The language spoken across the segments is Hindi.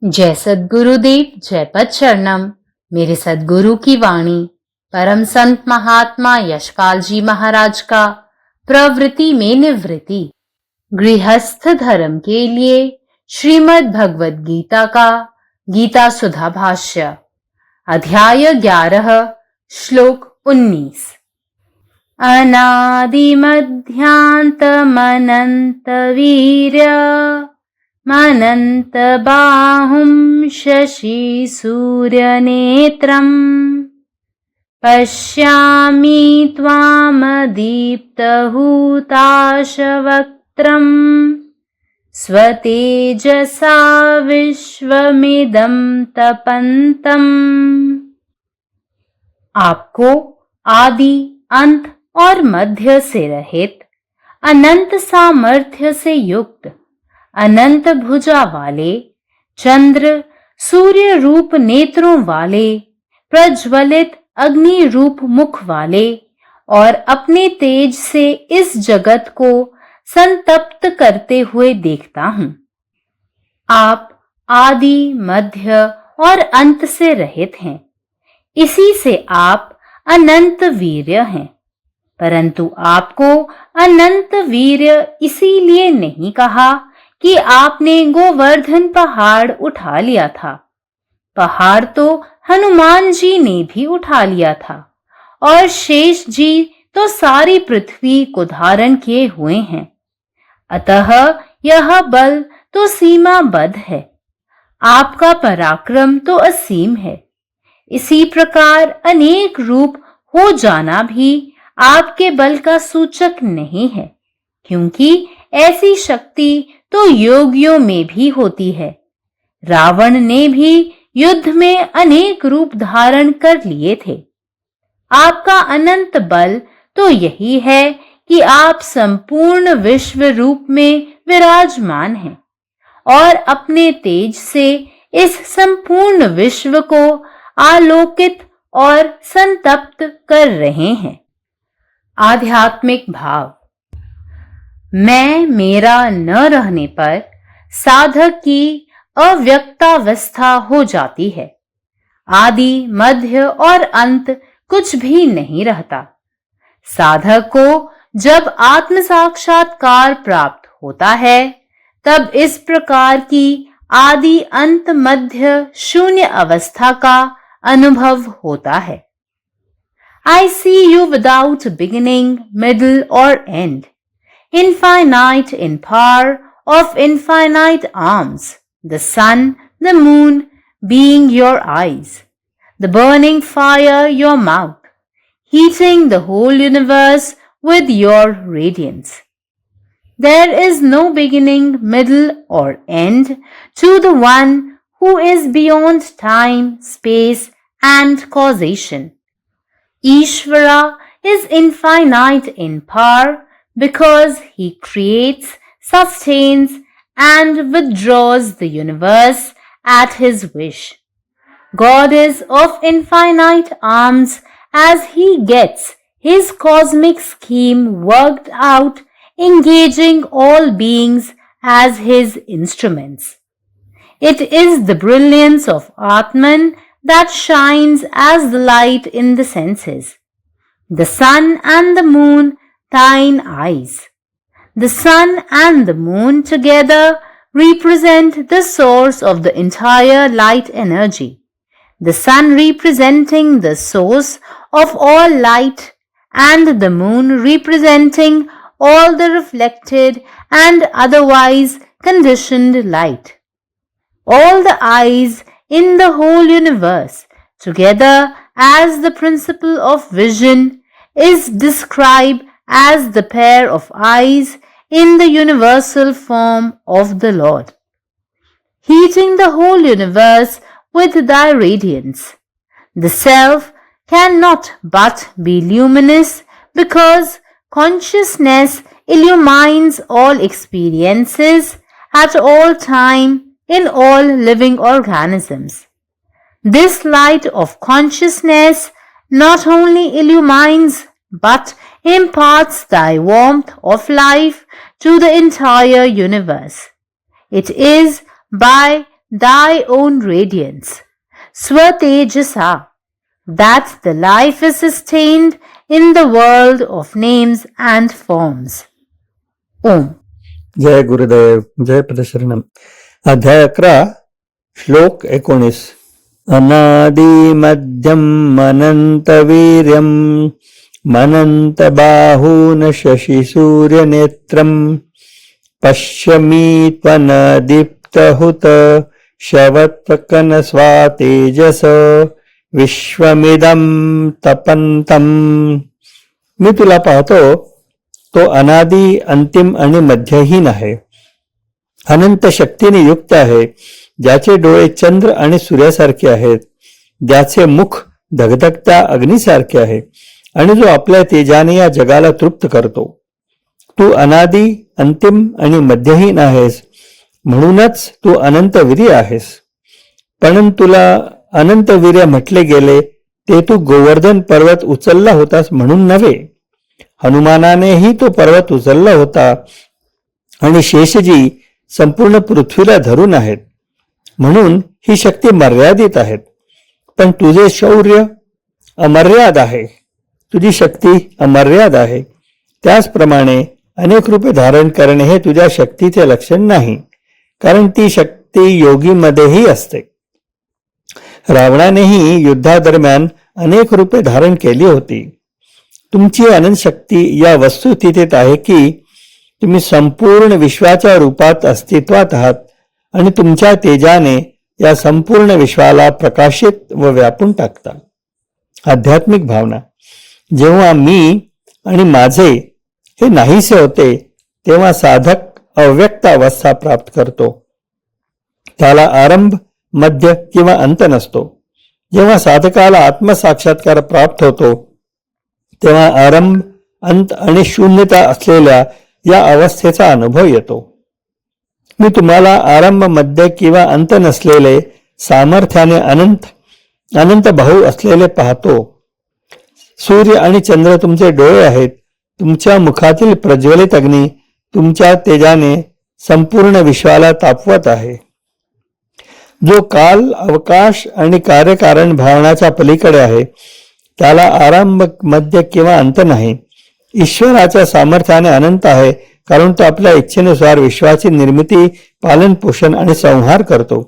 जय सद्गुरुदेव, जय पदचरणम। मेरे सद्गुरु की वाणी परम संत महात्मा यशपाल जी महाराज का प्रवृत्ति में निवृत्ति गृहस्थ धर्म के लिए श्रीमद् भगवद गीता का गीता सुधा भाष्य अध्याय 11 श्लोक 19। अनादिमध्यान्तमनन्तवीर्य मनन्तबाहुं शशिसूर्यनेत्रम् पश्यामि त्वामदीप्तहुताशवक्त्रम् स्वतेजसा विश्वमिदं तपन्तम्। आपको आदि, अंत और मध्य से रहित, अनंत सामर्थ्य से युक्त, अनंत भुजा वाले, चंद्र सूर्य रूप नेत्रों वाले, प्रज्वलित अग्नि रूप मुख वाले और अपने तेज से इस जगत को संतप्त करते हुए देखता हूं। आप आदि, मध्य और अंत से रहित हैं। इसी से आप अनंत वीर्य हैं। परंतु आपको अनंत वीर्य इसीलिए नहीं कहा कि आपने गोवर्धन पहाड़ उठा लिया था। पहाड़ तो हनुमान जी ने भी उठा लिया था और शेष जी तो सारी पृथ्वी को धारण किए हुए हैं। अतः यह बल तो सीमाबद्ध है। आपका पराक्रम तो असीम है। इसी प्रकार अनेक रूप हो जाना भी आपके बल का सूचक नहीं है, क्योंकि ऐसी शक्ति तो योगियों में भी होती है। रावण ने भी युद्ध में अनेक रूप धारण कर लिए थे। आपका अनंत बल तो यही है कि आप संपूर्ण विश्व रूप में विराजमान हैं और अपने तेज से इस संपूर्ण विश्व को आलोकित और संतप्त कर रहे हैं। आध्यात्मिक भाव। मैं मेरा न रहने पर साधक की अव्यक्तावस्था हो जाती है। आदि, मध्य और अंत कुछ भी नहीं रहता। साधक को जब आत्म साक्षात्कार प्राप्त होता है तब इस प्रकार की आदि, अंत, मध्य, शून्य अवस्था का अनुभव होता है। I see you without beginning, middle or end, infinite in power of infinite arms, the sun, the moon being your eyes, the burning fire your mouth, heating the whole universe with your radiance. There is no beginning, middle or end to the one who is beyond time, space and causation. Ishvara is infinite in power because he creates, sustains and withdraws the universe at his wish. God is of infinite arms as he gets his cosmic scheme worked out, engaging all beings as his instruments. It is the brilliance of Atman that shines as the light in the senses. The sun and the moon, thine eyes. The sun and the moon together represent the source of the entire light energy. The sun representing the source of all light and the moon representing all the reflected and otherwise conditioned light. All the eyes in the whole universe together as the principle of vision is described as the pair of eyes in the universal form of the Lord, heating the whole universe with thy radiance. The self cannot but be luminous because consciousness illumines all experiences at all time in all living organisms. This light of consciousness not only illumines but imparts thy warmth of life to the entire universe. It is by thy own radiance. Swatejasa. That's the life is sustained in the world of names and forms. Om. जय गुरुदेव. जय पदशरणम. अध्याय 11 श्लोक 19. अनादि मध्यम अनंतवीर्यम मनंतबाहून शशिसूर्यनेत्रम पश्यमि त्वनदीप्तहुत शवत्वकनस्वातेजस विश्वमिदं तपंतम. मी तुला पाहतो, तो अनादि, अंतिम आणि मध्यहीन आहे. अनंत शक्तीने युक्त आहे, ज्याचे डोळे चंद्र आणि सूर्यासारखे आहेत, ज्याचे मुख धगधगत्या अग्नीसारखे आहे आणि जो आपल्या तेजाने या जगाला तृप्त करतो. तू अनादि, अंतिम आणि मध्यहीन आहेस, म्हणूनच तू अनंतवीर्य आहेस. पण तुला अनंतवीर्य म्हटले गेले ते तू गोवर्धन पर्वत उचलला होतास म्हणून नव्हे. हनुमानानेही तो पर्वत उचलला होता आणि शेषजी संपूर्ण पृथ्वीला धरून आहेत, म्हणून ही शक्ती मर्यादित आहेत. पण तुझे शौर्य अमर्याद आहे, तुझी शक्ती अमर्याद आहे. त्याचप्रमाणे अनेक रूपे धारण करणे हे तुझ्या शक्तीचे लक्षण नाही, कारण ती शक्ती योगीमध्येही असते. रावणानेही युद्धादरम्यान अनेक रूपे धारण केली होती. तुमची अनंत शक्ती या वस्तुस्थितीत आहे की तुम्ही संपूर्ण विश्वाच्या रूपात अस्तित्वात आहात आणि तुमच्या तेजाने या संपूर्ण विश्वाला प्रकाशित व व्यापून टाकता. आध्यात्मिक भावना. जेव्हा मी आणि माझे हे नाहीसे होते, तेव्हा साधक अव्यक्त अवस्था प्राप्त करतो. त्याला आरंभ, मध्य किंवा अंत नसतो. जेव्हा साधकाला आत्मसाक्षात्कार प्राप्त होतो, तेव्हा आरंभ, अंत आणि शून्यता असलेल्या या अवस्थेचा अनुभव येतो. मी तुम्हाला आरंभ, मध्य किंवा अंत नसलेले, सामर्थ्याने अनंत बहु असलेले पाहतो. सूर्य आणि चंद्र तुमचे डोळे आहेत. तुमच्या मुखातील प्रज्वलित अग्नी तुमच्या तेजाने संपूर्ण विश्वाला तापवत आहे. जो काल, अवकाश आणि कार्यकारण भावनाच्या पलीकडे आहे, त्याला आरंभ, मध्य किंवा अंत नाही. ईश्वराच्या सामर्थ्याने अनंत आहे, कारण तो आपल्या इच्छेनुसार विश्वाची निर्मिती, पालन पोषण आणि संहार करतो.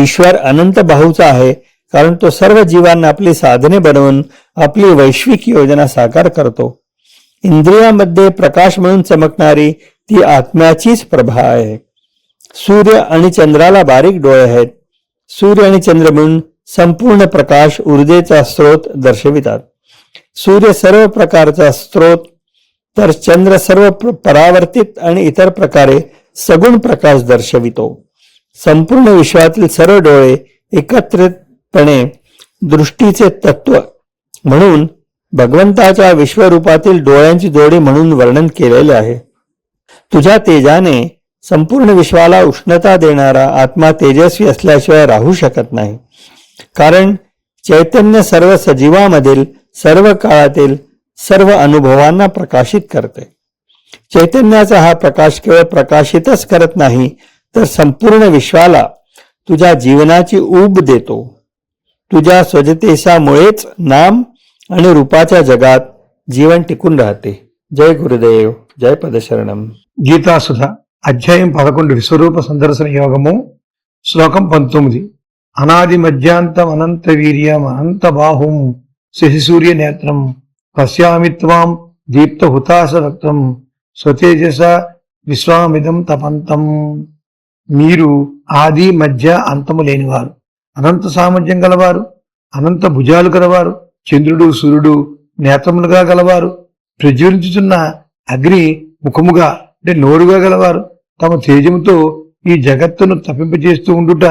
ईश्वर अनंत बाहूचा आहे, कारण तो सर्व जीवांना आपली साधने बनवून आपली वैश्विक योजना साकार करतो. इंद्रियामध्ये प्रकाश म्हणून चमकणारी ती आत्म्याचीच प्रभा आहे. सूर्य आणि चंद्राला बारीक डोळे आहेत. सूर्य आणि चंद्र मिळून संपूर्ण प्रकाश ऊर्जेचा स्रोत दर्शवितात. सूर्य सर्व प्रकारचा स्रोत, तर चंद्र सर्व परावर्तित आणि इतर प्रकारे सगुण प्रकाश दर्शवितो. संपूर्ण विश्वातील सर्व डोळे एकत्रितपणे दृष्टीचे तत्व म्हणून भगवंताच्या विश्वरूपातील डोळ्यांची जोडी म्हणून वर्णन केलेले आहे. तुझ्या तेजाने संपूर्ण विश्वाला उष्णता देणारा आत्मा तेजस्वी असल्याशिवाय राहू शकत नाही, कारण चैतन्य सर्व सजीवामधील, सर्व काळातील सर्व अनुभवांना प्रकाशित करते. चैतन्याचा हा प्रकाश केवळ प्रकाशितच करत नाही, तर संपूर्ण विश्वाला तुझ्या जीवनाची ऊब देतो. तुझ्या स्वजतेशामुळेच नाम आणि रूपाच्या जगात जीवन टिकून राहते. जय गुरुदेव. जय पदशरणम. గీతా సుధ అధ్యాయం 11 విశ్వరూప సందర్శన యోగము శ్లోకం 19. అనాది మధ్యాంతం అనంత వీర్యం అనంత బాహుం శశిసూర్య నేత్రం పశ్యామి త్వాం దీప్త హుతాస రక్తం స్వతేజస విశ్వామిదం తపంతం. మీరు ఆది మధ్య అంతము లేనివారు, అనంత సామర్థ్యం గలవారు, అనంత భుజాలు గలవారు, చంద్రుడు సూర్యుడు నేత్రములుగా గలవారు, ప్రజ్వలించుచున్న అగ్ని ముఖముగా అంటే నోరుగా గలవారు, తమ తేజముతో ఈ జగత్తును తప్పింపజేస్తూ ఉండుట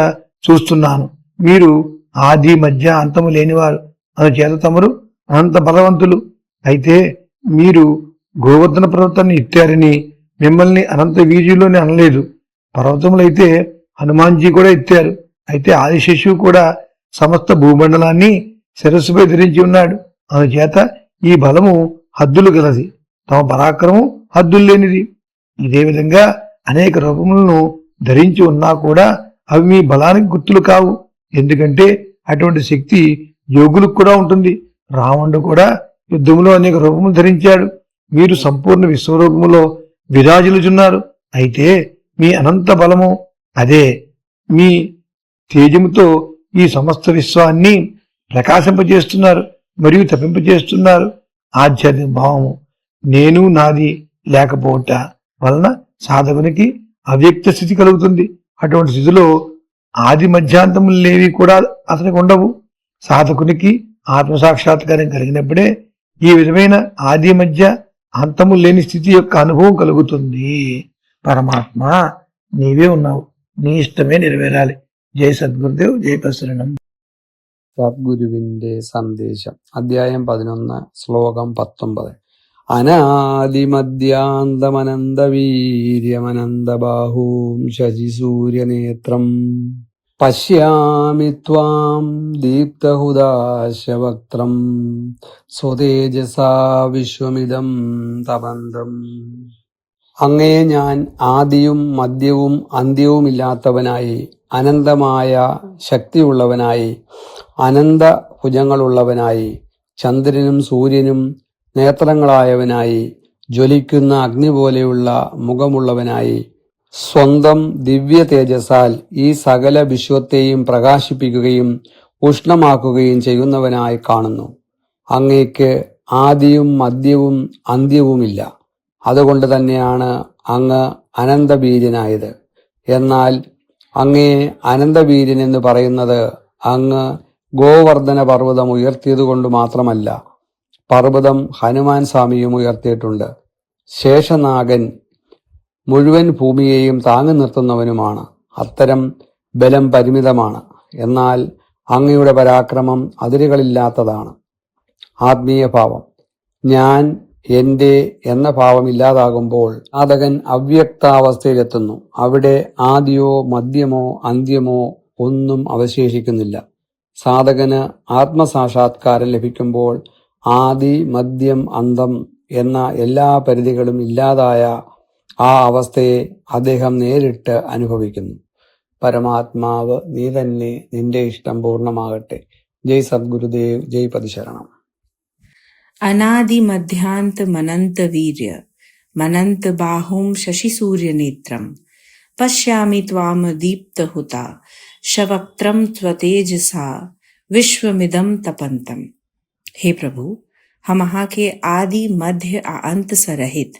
చూస్తున్నాను. మీరు ఆది మధ్య అంతము లేనివారు, అందుచేత తమరు అనంత బలవంతులు. అయితే మీరు గోవర్ధన పర్వతాన్ని ఎత్తారని మిమ్మల్ని అనంత వీర్యులోని అనలేదు. పర్వతములైతే హనుమాన్జీ కూడా ఎత్తారు. అయితే ఆదిశేషువు కూడా సమస్త భూమండలాన్ని శిరస్సుపై ధరించి ఉన్నాడు. అందుచేత ఈ బలము హద్దులు గలది, తమ పరాక్రమం హద్దులు లేనిది. ఇదే విధంగా అనేక రూపములను ధరించి ఉన్నా కూడా అవి మీ బలానికి గుర్తులు కావు. ఎందుకంటే అటువంటి శక్తి యోగులకు కూడా ఉంటుంది. రావణుడు కూడా యుద్ధంలో అనేక రూపములు ధరించాడు. మీరు సంపూర్ణ విశ్వరూపములో విరాజిల్లుచున్నారు. అయితే మీ అనంత బలము, అదే మీ తేజముతో ఈ సమస్త విశ్వాన్ని ప్రకాశింపజేస్తున్నారు మరియు తప్పింపజేస్తున్నారు. ఆధ్యాత్మిక భావము, నేను నాది లేకపోవట వలన సాధకునికి అవ్యక్త స్థితి కలుగుతుంది. అటువంటి స్థితిలో ఆది మధ్యాంతములు లేవి కూడా అతనికి ఉండవు. సాధకునికి ఆత్మసాక్షాత్కారం కలిగినప్పుడే ఈ విధమైన ఆది మధ్య అంతము లేని స్థితి యొక్క అనుభవం కలుగుతుంది. పరమాత్మ నీవే ఉన్నావు, నీ ఇష్టమే నెరవేరాలి. జై సద్గురుదేవ్, జై ప్రసరణం. സദ്ഗുരുവിന്റെ സന്ദേശം. അധ്യായം 11, ശ്ലോകം 19. അനാദിമദ്യാന്തമനന്തവീര്യമനന്തബാഹൂം ശശിസൂര്യനേത്രം പശ്യാമി ത്വാം ദീപ്തഹുദാശവക്ത്രം സ്വതേജസാ വിശ്വമിദം തപന്തം. അങ്ങയെ ഞാൻ ആദിയും മധ്യവും അന്ത്യവുമില്ലാത്തവനായി, അനന്തമായ ശക്തിയുള്ളവനായി, അനന്ത ഭുജങ്ങളുള്ളവനായി, ചന്ദ്രനും സൂര്യനും നേത്രങ്ങളായവനായി, ജ്വലിക്കുന്ന അഗ്നി പോലെയുള്ള മുഖമുള്ളവനായി, സ്വന്തം ദിവ്യ തേജസാൽ ഈ സകല വിശ്വത്തെയും പ്രകാശിപ്പിക്കുകയും ഉഷ്ണമാക്കുകയും ചെയ്യുന്നവനായി കാണുന്നു. അങ്ങേക്ക് ആദിയും മധ്യവും അന്ത്യവുമില്ല. അതുകൊണ്ട് തന്നെയാണ് അങ്ങ് അനന്തവീര്യനായത്. എന്നാൽ അങ്ങേ അനന്തവീര്യൻ എന്ന് പറയുന്നത് അങ്ങ് ഗോവർദ്ധന പർവ്വതം ഉയർത്തിയതുകൊണ്ട് മാത്രമല്ല, പർവ്വതം ഹനുമാൻ സ്വാമിയും ഉയർത്തിയിട്ടുണ്ട്. ശേഷനാഗൻ മുഴുവൻ ഭൂമിയെയും താങ്ങി നിർത്തുന്നവനുമാണ്. അത്തരം ബലം പരിമിതമാണ്. എന്നാൽ അങ്ങയുടെ പരാക്രമം അതിരുകളില്ലാത്തതാണ്. ആത്മീയ ഭാവം. ഞാൻ, എന്റെ എന്ന ഭാവം ഇല്ലാതാകുമ്പോൾ സാധകൻ അവ്യക്താവസ്ഥയിലെത്തുന്നു. അവിടെ ആദിയോ മധ്യമോ അന്ത്യമോ ഒന്നും അവശേഷിക്കുന്നില്ല. സാധകന് ആത്മസാക്ഷാത്കാരം ലഭിക്കുമ്പോൾ ആദി മധ്യം അന്തം എന്ന എല്ലാ പരിധികളും ഇല്ലാതായ ആ അവസ്ഥയെ അദ്ദേഹം നേരിട്ട് അനുഭവിക്കുന്നു. പരമാത്മാവ് നീ തന്നെ, നിന്റെ ഇഷ്ടം പൂർണ്ണമാകട്ടെ. ജയ് സദ്ഗുരുദേവ്, ജയ് പതിശരണം. अनादि मध्यांत मनंत वीर्य मनंत बाहुम शशि सूर्य नेत्रम पश्यामि त्वाम दीप्त हुता शवक्त्रम त्वतेजसा विश्वमिदम तपंतम. हे प्रभु, हम यहाँ के आदि मध्य अंत से रहित,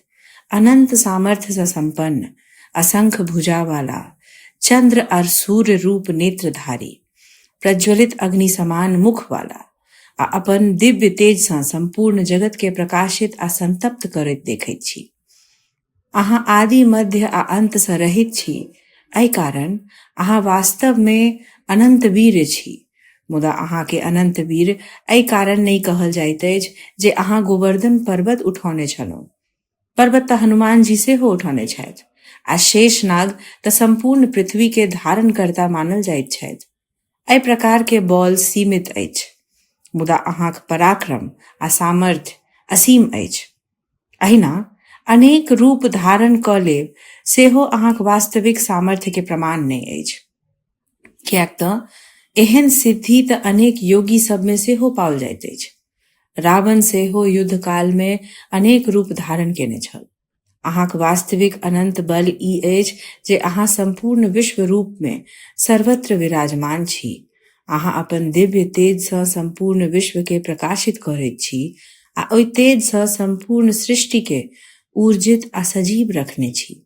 अनंत सामर्थ्य से संपन्न, असंख्य भुजा वाला, चंद्र और सूर्य रूप नेत्रधारी, प्रज्वलित अग्नि समान मुख वाला, अपन दिव्य तेज सँ संपूर्ण जगत के प्रकाशित आ संतप्त करैत देखैत छी. अहाँ आदि मध्य आ अंत सँ रहित छी. एहि कारण अहाँ वास्तव में अनंत वीर छी. मुदा अहाँ के अनंत वीर एहि कारण नहीं कहल जाइत अछि जे अहाँ गोवर्धन पर्वत उठौने छलहुँ. पर्वत तऽ हनुमान जी सेहो उठौने छथि, आ शेषनाग तऽ संपूर्ण पृथ्वी के धारण करता मानल जाइत छथि. एहि प्रकार के बल सीमित अछि, मुदा अहाँक पराक्रम आ सामर्थ्य असीम अछि. अहिना अनेक रूप धारण कऽ लेब सेहो अहाँक वास्तविक सामर्थ्य के प्रमाण नहि अछि. किएक तऽ एहन सिद्धि तऽ अनेक योगी सब में सेहो पाओल जाइत अछि. रावण सेहो युद्ध काल में अनेक रूप धारण केने छल. अहाँक वास्तविक अनंत बल ई अछि जे अहाँ संपूर्ण विश्व रूप में सर्वत्र विराजमान छी. अहाँ अपन दिव्य तेज सँ संपूर्ण विश्व के प्रकाशित करैत छी, आ ओहि तेज सँ संपूर्ण सृष्टि के ऊर्जित आ सजीव रखने छी.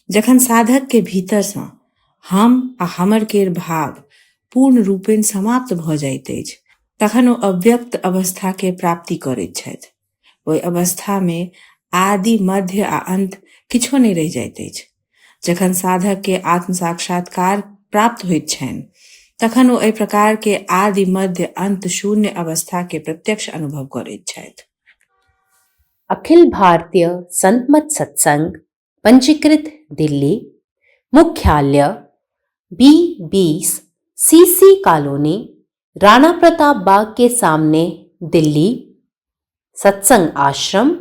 जखन साधक के भीतर सँ हम आ हमर केर भाव पूर्ण रूपेण समाप्त भऽ जाइत अछि, तखन ओ अव्यक्त अवस्था के प्राप्ति करैत छथि. ओहि अवस्था में आदि मध्य आ अंत किछो नहि रहि जाइत अछि. जखन साधक के आत्म साक्षात्कार प्राप्त होइत छनि, तखन ओ एहि प्रकार के आदि मध्य अंत शून्य अवस्था के प्रत्यक्ष अनुभव करैत छथि. अखिल भारतीय संत मत सत्संग, पंजीकृत दिल्ली, मुख्यालय B20 CC colony, Rana Pratap Bagh के सामने, दिल्ली. सत्संग आश्रम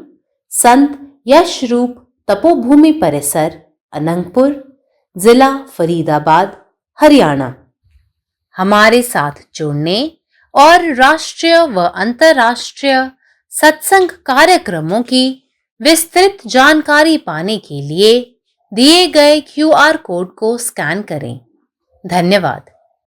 संत यशरूप तपोभूमि परिसर, अनंगपुर, जिला फरीदाबाद, हरियाणा। हमारे साथ जुड़ने और राष्ट्रीय व अंतर्राष्ट्रीय सत्संग कार्यक्रमों की विस्तृत जानकारी पाने के लिए दिए गए QR कोड को स्कैन करें। धन्यवाद।